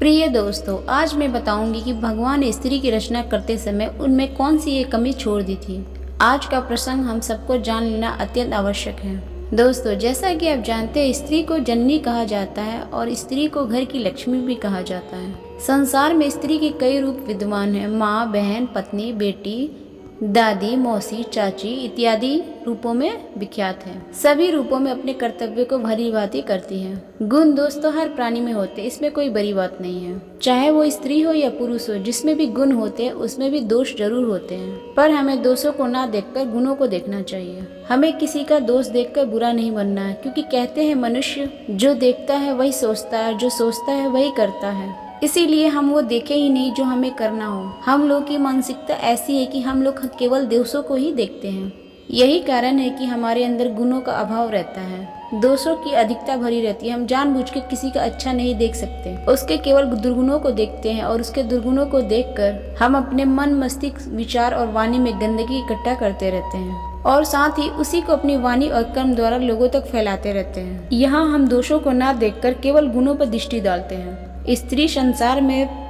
प्रिय दोस्तों, आज मैं बताऊंगी कि भगवान ने स्त्री की रचना करते समय उनमें कौन सी ये कमी छोड़ दी थी। आज का प्रसंग हम सबको जान लेना अत्यंत आवश्यक है। दोस्तों, जैसा कि आप जानते हैं, स्त्री को जननी कहा जाता है और स्त्री को घर की लक्ष्मी भी कहा जाता है। संसार में स्त्री के कई रूप विद्यमान हैं। माँ, बहन, पत्नी, बेटी, दादी, मौसी, चाची इत्यादि रूपों में विख्यात है। सभी रूपों में अपने कर्तव्य को भली भांति करती है। गुण दोस्तों हर प्राणी में होते, इसमें कोई बड़ी बात नहीं है। चाहे वो स्त्री हो या पुरुष हो, जिसमें भी गुण होते हैं उसमें भी दोष जरूर होते हैं। पर हमें दोषों को ना देखकर गुणों को देखना चाहिए। हमें किसी का दोष देखकर बुरा नहीं बनना है, क्योंकि कहते हैं मनुष्य जो देखता है वही सोचता है, जो सोचता है वही करता है। इसीलिए हम वो देखे ही नहीं जो हमें करना हो। हम लोग की मानसिकता ऐसी है कि हम लोग केवल दोषों को ही देखते हैं। यही कारण है कि हमारे अंदर गुणों का अभाव रहता है, दोषों की अधिकता भरी रहती है। हम जानबूझ के किसी का अच्छा नहीं देख सकते, उसके केवल दुर्गुणों को देखते हैं और उसके दुर्गुणों को देखकर हम अपने मन, मस्तिष्क, विचार और वाणी में गंदगी इकट्ठा करते रहते हैं और साथ ही उसी को अपनी वाणी और कर्म द्वारा लोगों तक फैलाते रहते हैं। यहाँ हम दोषों को ना देखकर केवल गुणों पर दृष्टि डालते हैं। स्त्री संसार में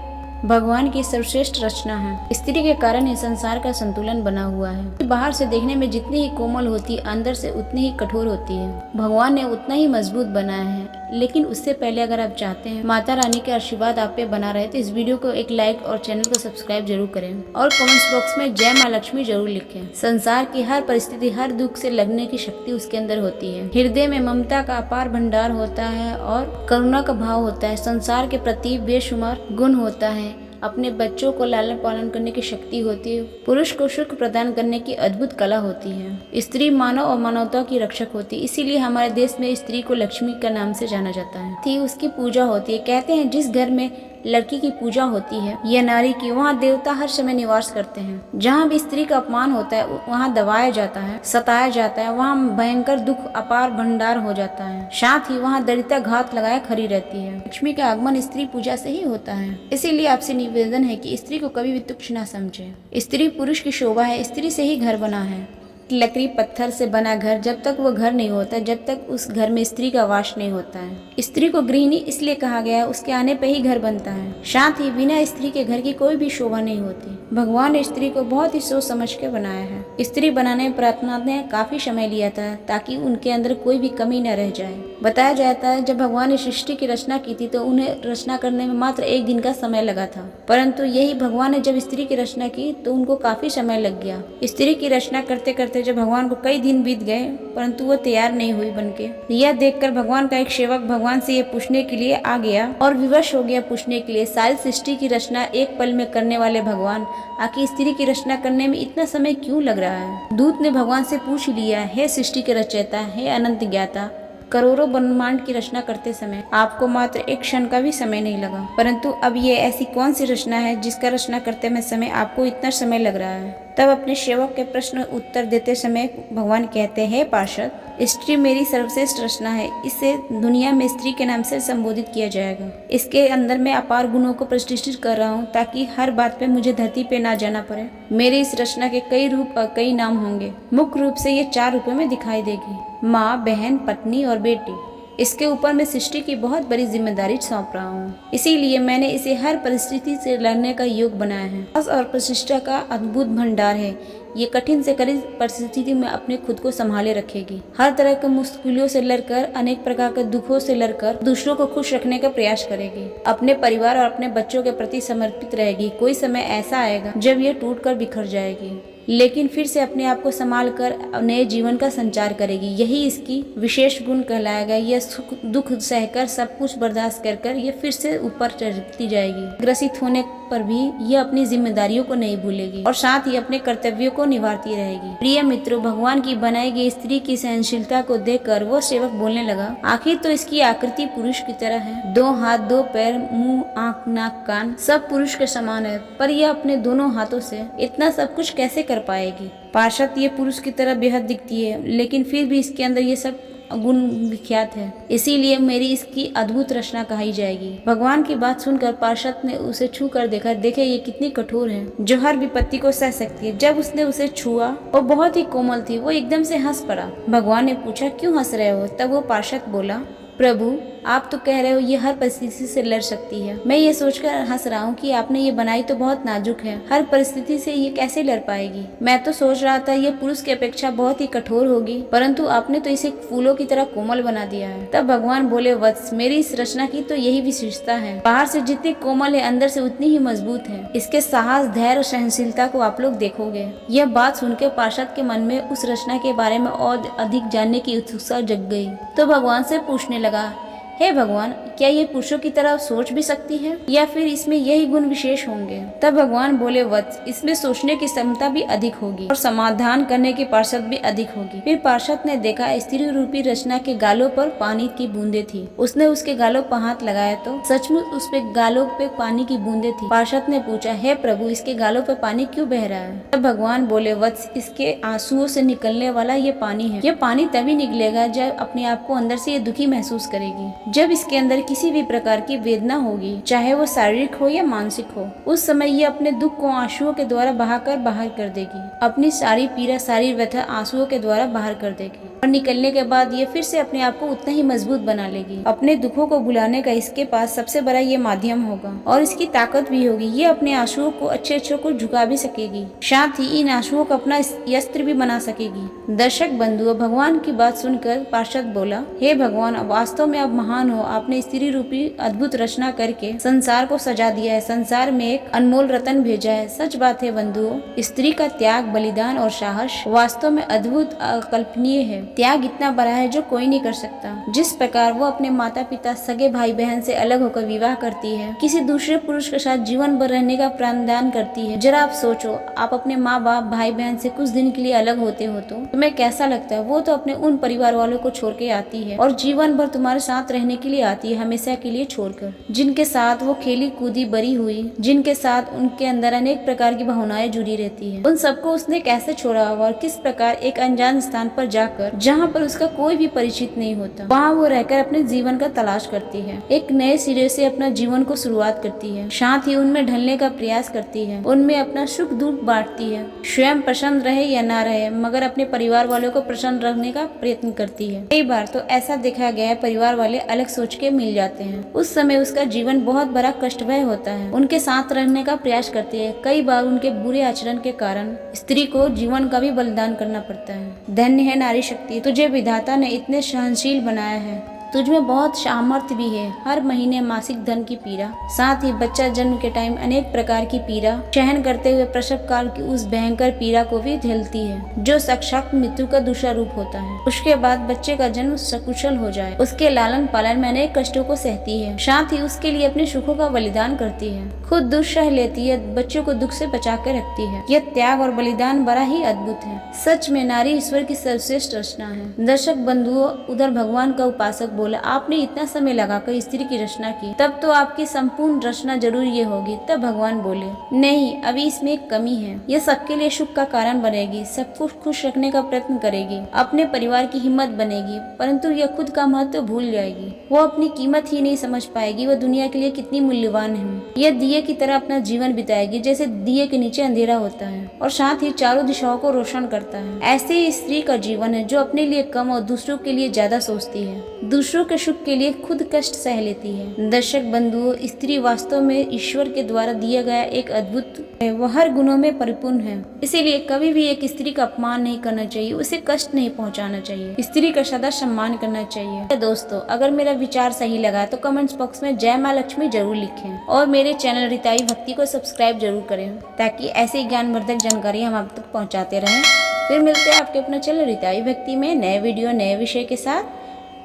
भगवान की सर्वश्रेष्ठ रचना है। स्त्री के कारण ही संसार का संतुलन बना हुआ है। बाहर से देखने में जितनी ही कोमल होती है, अंदर से उतनी ही कठोर होती है। भगवान ने उतना ही मजबूत बनाया है। लेकिन उससे पहले अगर आप चाहते हैं माता रानी के आशीर्वाद आप पे बना रहे, तो इस वीडियो को एक लाइक और चैनल को सब्सक्राइब जरूर करें और कमेंट्स बॉक्स में जय माँ लक्ष्मी जरूर लिखें। संसार की हर परिस्थिति, हर दुख से लड़ने की शक्ति उसके अंदर होती है। हृदय में ममता का अपार भंडार होता है और करुणा का भाव होता है। संसार के प्रति बेशुमार गुण होता है। अपने बच्चों को लालन पालन करने की शक्ति होती है। पुरुष को सुख प्रदान करने की अद्भुत कला होती है। स्त्री मानव और मानवता की रक्षक होती है। इसीलिए हमारे देश में स्त्री को लक्ष्मी का नाम से जाना जाता है। थी उसकी पूजा होती है। कहते हैं जिस घर में लड़की की पूजा होती है या नारी की, वहाँ देवता हर समय निवास करते हैं। जहाँ भी स्त्री का अपमान होता है वहाँ दबाया जाता है, सताया जाता है, वहाँ भयंकर दुख अपार भंडार हो जाता है। साथ ही वहाँ दरिद्रता घात लगाए खड़ी रहती है। लक्ष्मी का आगमन स्त्री पूजा से ही होता है। इसीलिए आपसे निवेदन है कि स्त्री को कभी भी तुच्छ न समझे। स्त्री पुरुष की शोभा है। स्त्री से ही घर बना है। लकड़ी पत्थर से बना घर जब तक वो घर नहीं होता, जब तक उस घर में स्त्री का वास नहीं होता है। स्त्री को गृहिणी इसलिए कहा गया है, उसके आने पे ही घर बनता है। साथ ही बिना स्त्री के घर की कोई भी शोभा नहीं होती। भगवान ने स्त्री को बहुत ही सोच समझ के बनाया है। स्त्री बनाने में प्रार्थना ने काफी समय लिया था ताकि उनके अंदर कोई भी कमी न रह जाए। बताया जाता है जब भगवान ने सृष्टि की रचना की थी तो उन्हें रचना करने में मात्र 1 दिन का समय लगा था। परंतु यही भगवान ने जब स्त्री की रचना की तो उनको काफी समय लग गया। स्त्री की रचना करते करते जब भगवान को कई दिन बीत गए परंतु वो तैयार नहीं हुई बनके। यह देखकर भगवान का एक सेवक भगवान से ये पूछने के लिए आ गया और विवश हो गया पूछने के लिए, सारी सृष्टि की रचना एक पल में करने वाले भगवान, आखिर स्त्री की रचना करने में इतना समय क्यों लग रहा है? दूत ने भगवान से पूछ लिया, हे सृष्टि के रचयिता, हे अनंत ज्ञाता, करोड़ों ब्रह्मांड की रचना करते समय आपको मात्र 1 क्षण का भी समय नहीं लगा, परंतु अब ये ऐसी कौन सी रचना है जिसका रचना करते में समय आपको इतना समय लग रहा है? तब अपने सेवक के प्रश्न उत्तर देते समय भगवान कहते हैं, पार्षद, स्त्री मेरी सर्वश्रेष्ठ रचना है। इसे दुनिया में स्त्री के नाम से संबोधित किया जाएगा। इसके अंदर मैं अपार गुणों को प्रतिष्ठित कर रहा हूँ ताकि हर बात पे मुझे धरती पे ना जाना पड़े। मेरी इस रचना के कई रूप और कई नाम होंगे। मुख्य रूप से ये 4 रूपों में दिखाई देगी, माँ, बहन, पत्नी और बेटी। इसके ऊपर मैं सृष्टि की बहुत बड़ी जिम्मेदारी सौंप रहा हूँ। इसीलिए मैंने इसे हर परिस्थिति से लड़ने का योग बनाया है। साहस और प्रतिष्ठा का अद्भुत भंडार है। ये कठिन से कठिन परिस्थिति में अपने खुद को संभाले रखेगी। हर तरह के मुश्किलों से लड़कर, अनेक प्रकार के दुखों से लड़कर दूसरों को खुश रखने का प्रयास करेगी। अपने परिवार और अपने बच्चों के प्रति समर्पित रहेगी। कोई समय ऐसा आएगा जब ये टूटकर बिखर जाएगी, लेकिन फिर से अपने आप को संभाल कर नए जीवन का संचार करेगी। यही इसकी विशेष गुण कहलाएगा। यह सुख दुख सहकर, सब कुछ बर्दाश्त कर ये फिर से ऊपर चढ़ती जाएगी। ग्रसित होने पर भी यह अपनी जिम्मेदारियों को नहीं भूलेगी और साथ ही अपने कर्तव्यों को निभाती रहेगी। प्रिय मित्रों, भगवान की बनाई गई स्त्री की सहनशीलता को देखकर वो सेवक बोलने लगा, आखिर तो इसकी आकृति पुरुष की तरह है। 2 हाथ, 2 पैर, मुंह, आँख, नाक, कान सब पुरुष के समान है, पर यह अपने दोनों हाथों से इतना सब कुछ कैसे कर पाएगी? पार्षद, ये पुरुष की तरह बेहद दिखती है, लेकिन फिर भी इसके अंदर ये सब गुण विख्यात है। इसीलिए मेरी इसकी अद्भुत रचना कही जाएगी। भगवान की बात सुनकर पार्षद ने उसे छू कर देखा। देखे ये कितनी कठोर है, जो हर विपत्ति को सह सकती है। जब उसने उसे छुआ वो बहुत ही कोमल थी। वो एकदम से हंस पड़ा। भगवान ने पूछा, क्यों हंस रहे हो? तब वो पार्षद बोला, प्रभु, आप तो कह रहे हो ये हर परिस्थिति से लड़ सकती है। मैं ये सोचकर हंस रहा हूँ कि आपने ये बनाई तो बहुत नाजुक है, हर परिस्थिति से ये कैसे लड़ पाएगी। मैं तो सोच रहा था ये पुरुष की अपेक्षा बहुत ही कठोर होगी, परंतु आपने तो इसे फूलों की तरह कोमल बना दिया है। तब भगवान बोले, वत्स, मेरी इस रचना की तो यही विशेषता है, बाहर से जितनी कोमल है अंदर से उतनी ही मजबूत है। इसके साहस, धैर्य और सहनशीलता को आप लोग देखोगे। यह बात सुनकर पार्षद के मन में उस रचना के बारे में और अधिक जानने की उत्सुकता जग गई। तो भगवान से पूछने लगा, हे भगवान, क्या ये पुरुषों की तरह सोच भी सकती है या फिर इसमें यही गुण विशेष होंगे? तब भगवान बोले, वत्स, इसमें सोचने की क्षमता भी अधिक होगी और समाधान करने की पार्षद भी अधिक होगी। फिर पार्षद ने देखा स्त्री रूपी रचना के गालों पर पानी की बूंदे थी। उसने उसके गालों पर हाथ लगाया तो सचमुच उस पे गालों पे पानी की बूंदे थी। पार्षद ने पूछा, हे प्रभु, इसके गालों पर पानी क्यों बह रहा है? तब भगवान बोले, वत्स, इसके आंसुओं से निकलने वाला ये पानी है। ये पानी तभी निकलेगा जब अपने आप को अंदर से ये दुखी महसूस करेगी। जब इसके अंदर किसी भी प्रकार की वेदना होगी, चाहे वो शारीरिक हो या मानसिक हो, उस समय ये अपने दुख को आंसुओं के द्वारा बहाकर बाहर कर देगी। अपनी सारी पीड़ा, सारी व्यथा आंसुओं के द्वारा बाहर कर देगी और निकलने के बाद ये फिर से अपने आप को उतना ही मजबूत बना लेगी। अपने दुखों को भुलाने का इसके पास सबसे बड़ा ये माध्यम होगा और इसकी ताकत भी होगी। ये अपने आंसुओं को, अच्छे को झुका भी सकेगी, साथ ही इन आंसुओं को अपना अस्त्र भी बना सकेगी। दर्शक बंधुओं, भगवान की बात सुनकर पार्षद बोला, हे भगवान, वास्तव में आप महान हो। आपने स्त्री रूपी अद्भुत रचना करके संसार को सजा दिया है, संसार में एक अनमोल रतन भेजा है। सच बात है बंधुओं, स्त्री का त्याग, बलिदान और साहस वास्तव में अद्भुत, अकल्पनीय है। त्याग इतना बड़ा है जो कोई नहीं कर सकता। जिस प्रकार वो अपने माता पिता, सगे भाई बहन से अलग होकर विवाह करती है, किसी दूसरे पुरुष के साथ जीवन भर रहने का प्रावधान करती है। जरा आप सोचो, आप अपने माँ बाप, भाई बहन से कुछ दिन के लिए अलग होते हो तो तुम्हें कैसा लगता है? वो तो अपने उन परिवार वालों को छोड़ के आती है और जीवन भर तुम्हारे साथ रहने के लिए आती है, हमेशा के लिए छोड़कर। जिनके साथ वो खेली कूदी, बड़ी हुई, जिनके साथ उनके अंदर अनेक प्रकार की भावनाएं जुड़ी रहती है, उन सबको उसने कैसे छोड़ा और किस प्रकार एक अनजान स्थान पर जाकर, जहाँ पर उसका कोई भी परिचित नहीं होता, वहाँ वो रहकर अपने जीवन का तलाश करती है। एक नए सिरे से अपना जीवन को शुरुआत करती है, साथ ही उनमें ढलने का प्रयास करती है, उनमें अपना सुख दुख बांटती है। स्वयं प्रसन्न रहे या ना रहे, मगर अपने परिवार वालों को प्रसन्न रखने का प्रयत्न करती है। कई बार तो ऐसा देखा गया है, परिवार वाले अलग सोच के मिल जाते हैं, उस समय उसका जीवन बहुत बड़ा कष्टमय होता है। उनके साथ रहने का प्रयास करती है। कई बार उनके बुरे आचरण के कारण स्त्री को जीवन का भी बलिदान करना पड़ता है। धन्य है नारी शक्ति, तुझे विधाता ने इतने सहनशील बनाया है। तुझमें बहुत सामर्थ्य भी है। हर महीने मासिक धन की पीड़ा, साथ ही बच्चा जन्म के टाइम अनेक प्रकार की पीड़ा सहन करते हुए प्रसव काल की उस भयंकर पीड़ा को भी झेलती है, जो साक्षात मृत्यु का दूसरा रूप होता है। उसके बाद बच्चे का जन्म सकुशल हो जाए, उसके लालन पालन में अनेक कष्टों को सहती है, साथ ही उसके लिए अपने सुखों का बलिदान करती है। खुद दुख सह लेती है, बच्चों को दुख से बचा कर रखती है। यह त्याग और बलिदान बड़ा ही अद्भुत है। सच में नारी ईश्वर की सर्वश्रेष्ठ रचना है। दर्शक बंधुओं, उधर भगवान का उपासक बोला, आपने इतना समय लगाकर स्त्री की रचना की, तब तो आपकी संपूर्ण रचना जरूर ये होगी। तब भगवान बोले, नहीं, अभी इसमें एक कमी है। यह सबके लिए सुख का कारण बनेगी, सबको खुश रखने का प्रयत्न करेगी, अपने परिवार की हिम्मत बनेगी, परंतु यह खुद का महत्व भूल जाएगी। वो अपनी कीमत ही नहीं समझ पाएगी, वह दुनिया के लिए कितनी मूल्यवान है। यह दिए की तरह अपना जीवन बिताएगी, जैसे दिए के नीचे अंधेरा होता है और साथ ही चारों दिशाओं को रोशन करता है। ऐसे ही स्त्री का जीवन है, जो अपने लिए कम और दूसरों के लिए ज्यादा सोचती है, दूसरों के सुख के लिए खुद कष्ट सह लेती है। दर्शक बंधुओं, स्त्री वास्तव में ईश्वर के द्वारा दिया गया एक अद्भुत है। वह हर गुणों में परिपूर्ण है, इसीलिए कभी भी एक स्त्री का अपमान नहीं करना चाहिए, उसे कष्ट नहीं पहुंचाना चाहिए, स्त्री का सदा सम्मान करना चाहिए। दोस्तों, अगर मेरा विचार सही लगा तो कमेंट्स बॉक्स में जय माँ लक्ष्मी जरूर लिखें और मेरे चैनल रिताई भक्ति को सब्सक्राइब जरूर करें, ताकि ऐसी ज्ञानवर्धक जानकारी हम आप तक पहुँचाते रहें। फिर मिलते हैं आपके अपने चैनल रिताई भक्ति में नए वीडियो, नए विषय के साथ।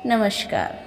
नमस्कार।